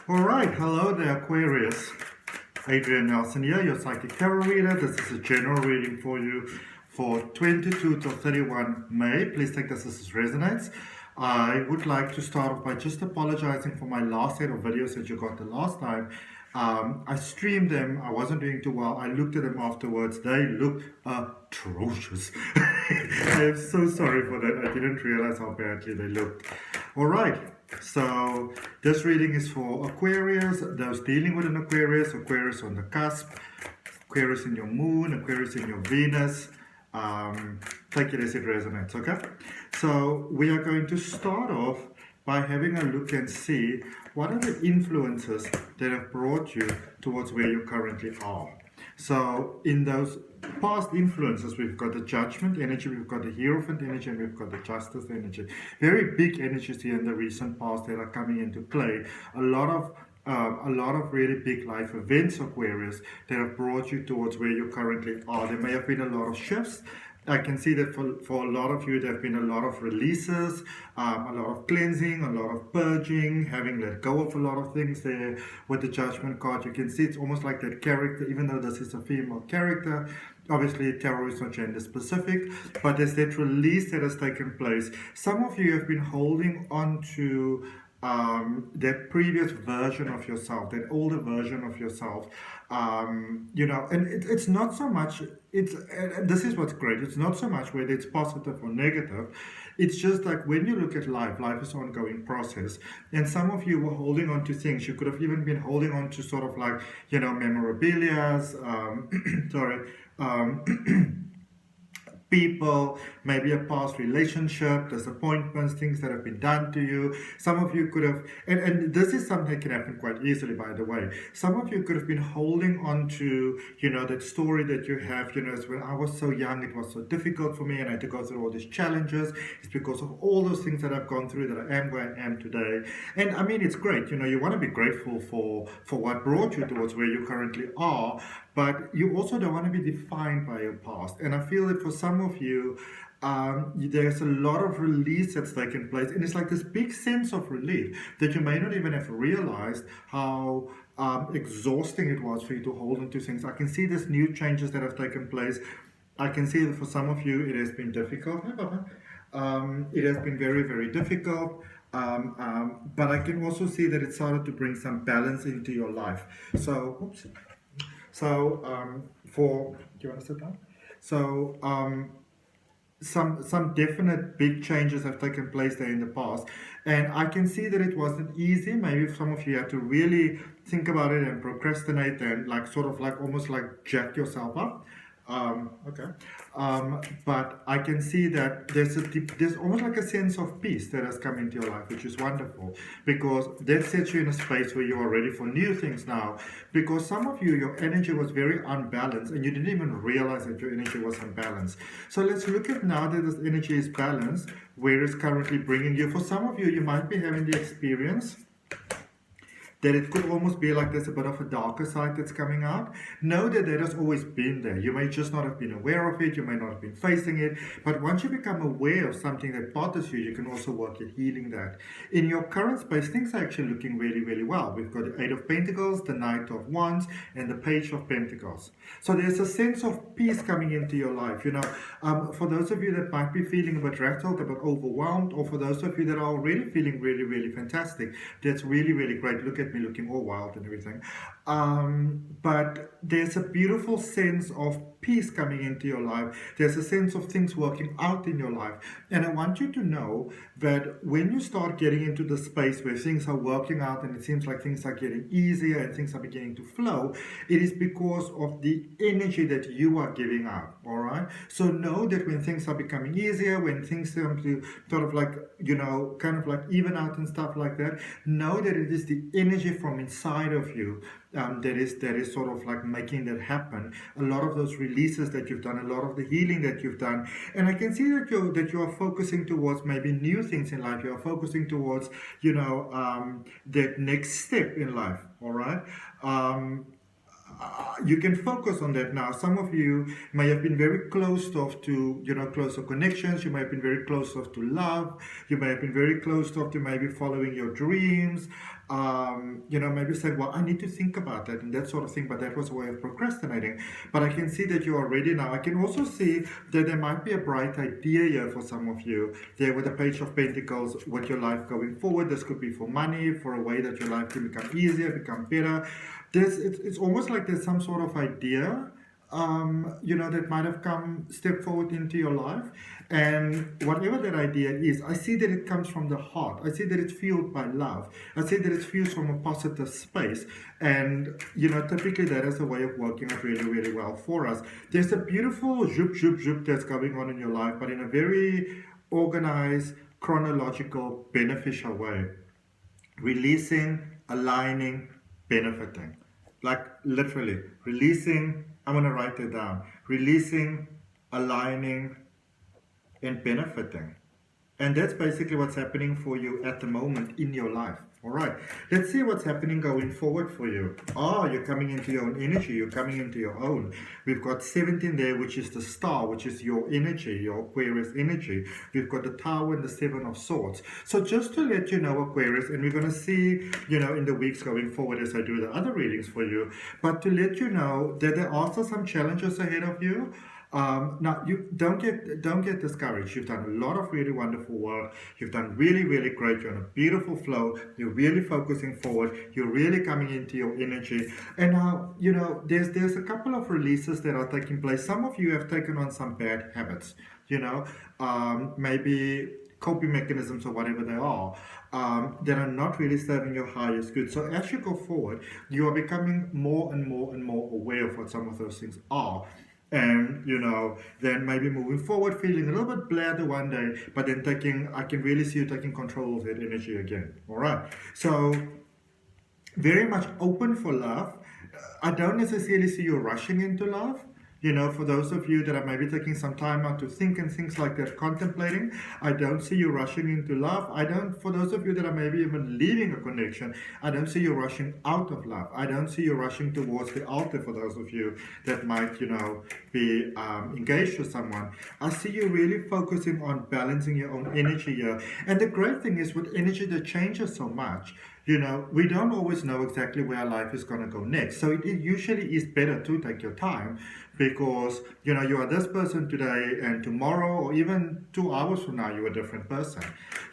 All right, hello there, Aquarius. Adrian Nelson here, your psychic tarot reader. This is a general reading for you for 22 to 31 May. Please take this as it resonates. I would like to start off by just apologizing for my last set of videos that you got the last time. I streamed them. I wasn't doing too well. I looked at them afterwards. They looked atrocious. I am so sorry for that. I didn't realize how badly they looked. All right. So this reading is for Aquarius, those dealing with an Aquarius, Aquarius on the cusp, Aquarius in your moon, Aquarius in your Venus. Take it as it resonates, okay? So we are going to start off by having a look and see what are the influences that have brought you towards where you currently are. So in those past influences, we've got the Judgment energy, we've got the Hierophant energy, and we've got the Justice energy. Very big energies here in the recent past that are coming into play. A lot of really big life events, Aquarius, that have brought you towards where you currently are. There may have been a lot of shifts. I can see that for a lot of you, there have been a lot of releases, a lot of cleansing, a lot of purging, having let go of a lot of things there. With the Judgment card, you can see it's almost like that character, even though this is a female character. Obviously, tarot is not gender specific, but there's that release that has taken place. Some of you have been holding on to that previous version of yourself, that older version of yourself, and it's not so much, and this is what's great, it's not so much whether it's positive or negative, it's just like when you look at life is an ongoing process, and some of you were holding on to things, you could have even been holding on to sort of like, memorabilias, people, maybe a past relationship, disappointments, things that have been done to you. Some of you could have, and this is something that can happen quite easily, by the way. Some of you could have been holding on to, that story that you have, as when I was so young, it was so difficult for me and I had to go through all these challenges. It's because of all those things that I've gone through that I am where I am today. And I mean, it's great, you want to be grateful for what brought you towards where you currently are, but you also don't want to be defined by your past. And I feel that for some of you, there's a lot of release that's taken place, and it's like this big sense of relief that you may not even have realized how exhausting it was for you to hold on to things. I can see there's new changes that have taken place. I can see that for some of you it has been difficult. It has been very, very difficult. But I can also see that it started to bring some balance into your life. So, do you want to sit down? So, some definite big changes have taken place there in the past, and I can see that it wasn't easy. Maybe some of you had to really think about it and procrastinate and almost like jack yourself up. But I can see that there's almost like a sense of peace that has come into your life, which is wonderful, because that sets you in a space where you are ready for new things now. Because some of you, your energy was very unbalanced and you didn't even realize that your energy was unbalanced. So let's look at now that this energy is balanced, where it's currently bringing you. For some of you, you might be having the experience that it could almost be like there's a bit of a darker side that's coming out. Know that has always been there. You may just not have been aware of it, you may not have been facing it, but once you become aware of something that bothers you, you can also work at healing that. In your current space, things are actually looking really, really well. We've got the 8 of Pentacles, the Knight of Wands, and the Page of Pentacles. So there's a sense of peace coming into your life. For those of you that might be feeling a bit rattled, a bit overwhelmed, or for those of you that are already feeling really, really fantastic, that's really, really great. Look at me looking all wild and everything. But there's a beautiful sense of peace coming into your life. There's a sense of things working out in your life. And I want you to know that when you start getting into the space where things are working out and it seems like things are getting easier and things are beginning to flow, it is because of the energy that you are giving out. All right? So know that when things are becoming easier, when things seem to sort of like, kind of like even out and stuff like that, know that it is the energy from inside of you that is sort of like making that happen. A lot of those releases that you've done, a lot of the healing that you've done, and I can see that you are focusing towards maybe new things in life. You are focusing towards that next step in life. All right. you can focus on that now. Some of you may have been very closed off to, closer connections. You may have been very closed off to love. You may have been very closed off to maybe following your dreams. Maybe saying, well, I need to think about that and that sort of thing, but that was a way of procrastinating. But I can see that you are ready now. I can also see that there might be a bright idea here for some of you. There with the Page of Pentacles with your life going forward. This could be for money, for a way that your life can become easier, become better. It's almost like there's some sort of idea, that might have step forward into your life. And whatever that idea is, I see that it comes from the heart. I see that it's fueled by love. I see that it's fueled from a positive space. And, typically that is a way of working out really, really well for us. There's a beautiful zhoop, zhoop, zhoop that's going on in your life, but in a very organized, chronological, beneficial way. Releasing, aligning, benefiting. Like literally, releasing, I'm going to write it down. Releasing, aligning, and benefiting. And that's basically what's happening for you at the moment in your life. All right, let's see what's happening going forward for you. You're coming into your own energy. You're coming into your own. We've got 17 there, which is the star, which is your energy, your Aquarius energy. We've got the Tower and the Seven of Swords. So just to let you know, Aquarius, and we're going to see, in the weeks going forward as I do the other readings for you, but to let you know that there are also some challenges ahead of you. Now, you don't get discouraged. You've done a lot of really wonderful work. You've done really, really great. You're on a beautiful flow. You're really focusing forward. You're really coming into your energy. And now, there's a couple of releases that are taking place. Some of you have taken on some bad habits, maybe coping mechanisms or whatever they are, that are not really serving your highest good. So as you go forward, you are becoming more and more and more aware of what some of those things are. And, then maybe moving forward, feeling a little bit bladder one day, but then I can really see you taking control of that energy again. All right. So very much open for love. I don't necessarily see you rushing into love. For those of you that are maybe taking some time out to think and things like that, contemplating, I don't see you rushing into love. For those of you that are maybe even leaving a connection, I don't see you rushing out of love. I don't see you rushing towards the altar for those of you that might, be engaged with someone. I see you really focusing on balancing your own energy here. And the great thing is with energy that changes so much, we don't always know exactly where our life is going to go next. So it usually is better to take your time because, you are this person today and tomorrow or even 2 hours from now, you're a different person.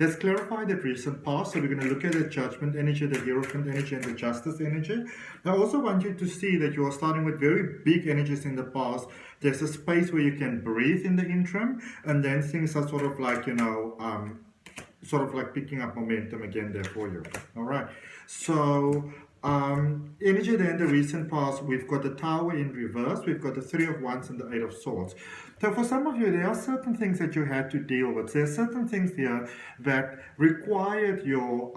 Let's clarify that recent past. So we're going to look at the Judgment energy, the Hierophant energy, and the Justice energy. I also want you to see that you are starting with very big energies in the past. There's a space where you can breathe in the interim, and then things are sort of like, picking up momentum again there for you. All right. So energy there in the recent past, we've got the Tower in reverse, we've got the Three of Wands and the Eight of Swords. So for some of you, there are certain things that you had to deal with. There are certain things here that required your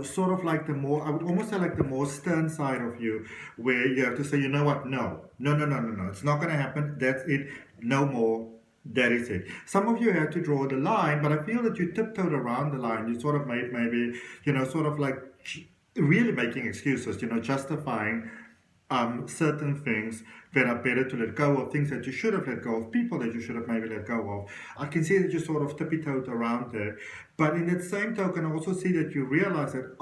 sort of like I would almost say like the more stern side of you, where you have to say, no, it's not going to happen. That's it. No more. That is it. Some of you had to draw the line, but I feel that you tiptoed around the line. You sort of made maybe, sort of like really making excuses, justifying certain things that are better to let go of, things that you should have let go of, people that you should have maybe let go of. I can see that you sort of tippy-toed around there. But in that same token, I also see that you realize that,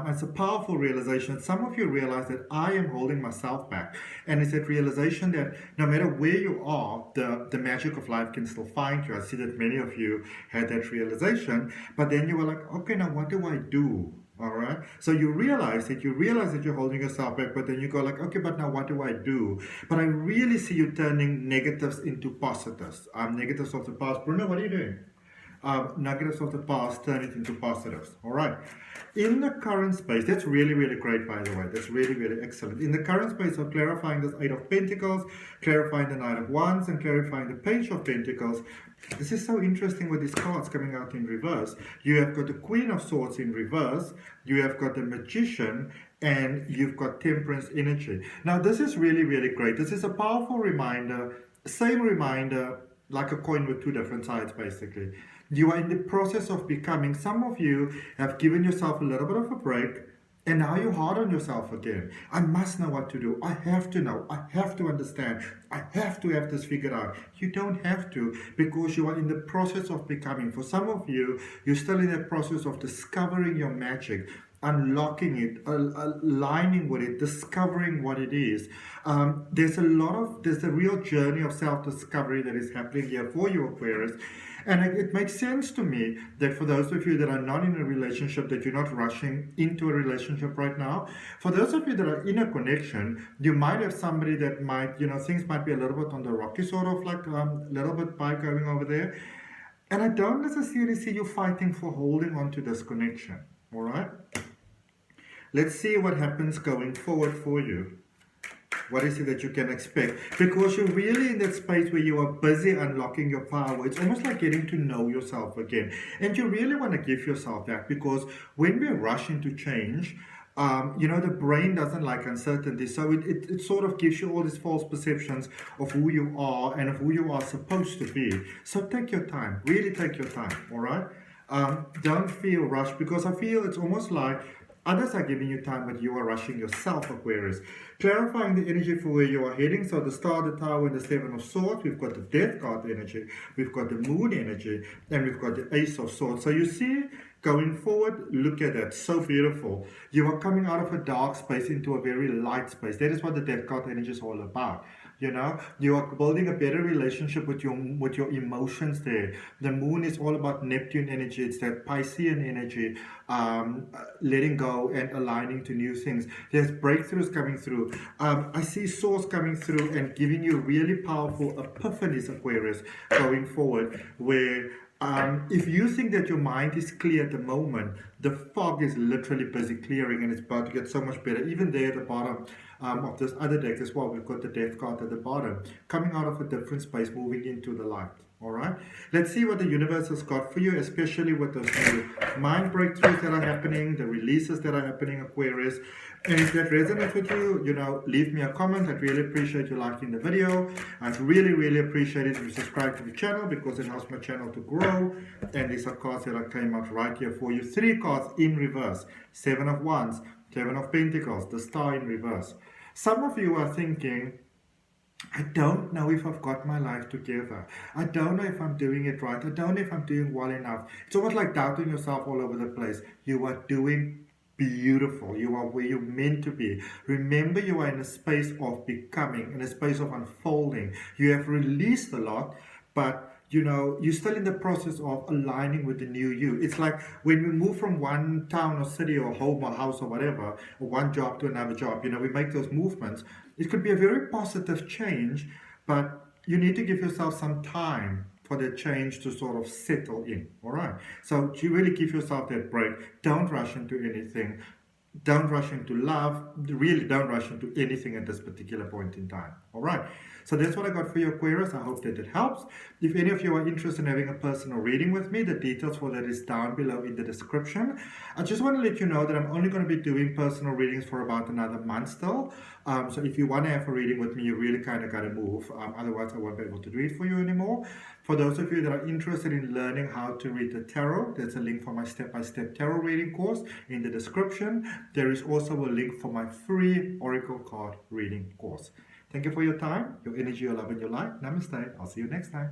it's a powerful realization. Some of you realize that I am holding myself back. And it's that realization that no matter where you are, the magic of life can still find you. I see that many of you had that realization, but then you were like, okay, now what do I do? All right. So you realize that you're holding yourself back, but then you go like, okay, but now what do I do? But I really see you turning negatives into positives. Negatives of the past. Bruno, what are you doing? Negatives of the past, turn it into positives. All right. In the current space, that's really, really great, by the way. That's really, really excellent. In the current space of clarifying this Eight of Pentacles, clarifying the Knight of Wands, and clarifying the Page of Pentacles, this is so interesting with these cards coming out in reverse. You have got the Queen of Swords in reverse, you have got the Magician, and you've got Temperance energy. Now, this is really, really great. This is a powerful reminder, same reminder, like a coin with two different sides, basically. You are in the process of becoming. Some of you have given yourself a little bit of a break, And now you're hard on yourself again. I must know what to do. I have to know. I have to understand. I have to have this figured out. You don't have to, because you are in the process of becoming. For some of you, you're still in the process of discovering your magic, unlocking it, aligning with it, discovering what it is. There's a real journey of self-discovery that is happening here for you, Aquarius. And it makes sense to me that for those of you that are not in a relationship, that you're not rushing into a relationship right now. For those of you that are in a connection, you might have somebody that might, things might be a little bit on the rocky sort of, like a little bit vibe going over there. And I don't necessarily see you fighting for holding on to this connection, all right? Let's see what happens going forward for you. What is it that you can expect? Because you're really in that space where you are busy unlocking your power. It's almost like getting to know yourself again. And you really want to give yourself that, because when we rush into change, the brain doesn't like uncertainty. So it sort of gives you all these false perceptions of who you are and of who you are supposed to be. So take your time. Really take your time, all right? Don't feel rushed, because I feel it's almost like others are giving you time, but you are rushing yourself, Aquarius. Clarifying the energy for where you are heading. So the Star, the Tower, and the Seven of Swords. We've got the Death card energy. We've got the Moon energy. And we've got the Ace of Swords. So you see, going forward, look at that. So beautiful. You are coming out of a dark space into a very light space. That is what the Death card energy is all about. You are building a better relationship with your emotions there. The Moon is all about Neptune energy. It's that Piscean energy, letting go and aligning to new things. There's breakthroughs coming through. I see Source coming through and giving you really powerful epiphanies, Aquarius, going forward, where if you think that your mind is clear at the moment, the fog is literally busy clearing, and it's about to get so much better. Even there at the bottom of this other deck as well, we've got the Death card at the bottom, coming out of a different space, moving into the light. All right, let's see what the universe has got for you, especially with those new mind breakthroughs that are happening, the releases that are happening, Aquarius. And if that resonates with you, leave me a comment. I'd really appreciate you liking the video. I'd really, really appreciate it if you subscribe to the channel, because it helps my channel to grow. And these are cards that I came out right here for you. 3 cards in reverse. 7 of Wands, 7 of Pentacles, the Star in reverse. Some of you are thinking, I don't know if I've got my life together. I don't know if I'm doing it right. I don't know if I'm doing well enough. It's almost like doubting yourself all over the place. You are doing beautiful. You are where you're meant to be. Remember, you are in a space of becoming, in a space of unfolding. You have released a lot, but you're still in the process of aligning with the new you. It's like when we move from one town or city or home or house or whatever, or one job to another job, we make those movements. It could be a very positive change, but you need to give yourself some time for the change to sort of settle in, all right? So you really give yourself that break. Don't rush into anything. Don't rush into love. Really don't rush into anything at this particular point in time, all right? So that's what I got for you, Aquarius. I hope that it helps. If any of you are interested in having a personal reading with me, the details for that is down below in the description. I just want to let you know that I'm only going to be doing personal readings for about another month still. So if you want to have a reading with me, you really kind of got to move. Otherwise, I won't be able to do it for you anymore. For those of you that are interested in learning how to read the tarot, there's a link for my step-by-step tarot reading course in the description. There is also a link for my free Oracle card reading course. Thank you for your time, your energy, your love, and your light. Namaste. I'll see you next time.